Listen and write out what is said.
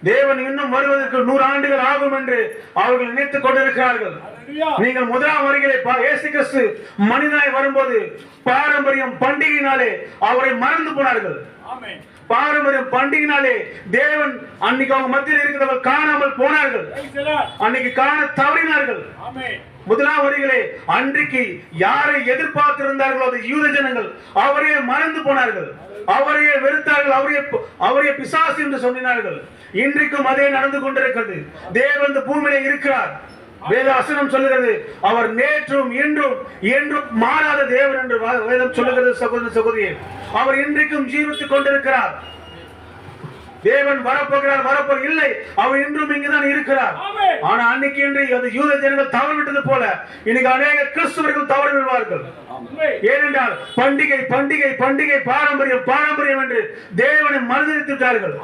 தேவன் இன்னும் வருவதற்கு 100 ஆண்டுகள் ஆகும் என்று அவர்கள் நினைத்துக் கொண்டிருக்கிறார்கள். நீங்கள் முதலாம் வருகையிலே இயேசு கிறிஸ்து மனிதனாய் வரும்போது பாரம்பரியம் பண்டிகையினாலே அவரை மறந்து போனார்கள். பாரம்பரியம் பண்டிகையினாலே தேவன் அன்னைக்கு அவங்க மத்தியில் இருக்கிறவர்கள் காணாமல் போனார்கள். அன்னைக்கு காண தவறினார்கள். முதலாம் வருகையிலே அன்றைக்கு யாரை எதிர்பார்த்திருந்தார்களோ அது யூத ஜனங்கள் அவரையே மறந்து போனார்கள், அவரையே வெறுத்தார்கள், அவரையே பிசாசு என்று சொன்னார்கள். இன்றைக்கும் அதே நடந்து கொண்டிருக்கிறது. தேவன் இந்த பூமியிலே இருக்கிறார். வேதாசனம் சொல்லுகிறது அவர் நேற்றும் இன்றும் என்றும் மாறாத தேவன் என்று வேதம் சொல்லுகிறது. சகோதர சகோதரியே, அவர் இன்றைக்கும் ஜீவித்துக் கொண்டிருக்கிறார். தேவன் வரப்போகிறார் இல்லை, அவர் இன்றும் இங்குதான் இருக்கிறார். ஆனா அன்னைக்கு இன்று யூத ஜனங்கள் தவறு விட்டது போல இன்னைக்கு அநேக கிறிஸ்தவர்கள் தவறு விடுவார்கள். ஏனென்றால் பண்டிகை பண்டிகை பண்டிகை பாரம்பரியம் பாரம்பரியம் என்று தேவனை மறுதலித்து விட்டார்கள்.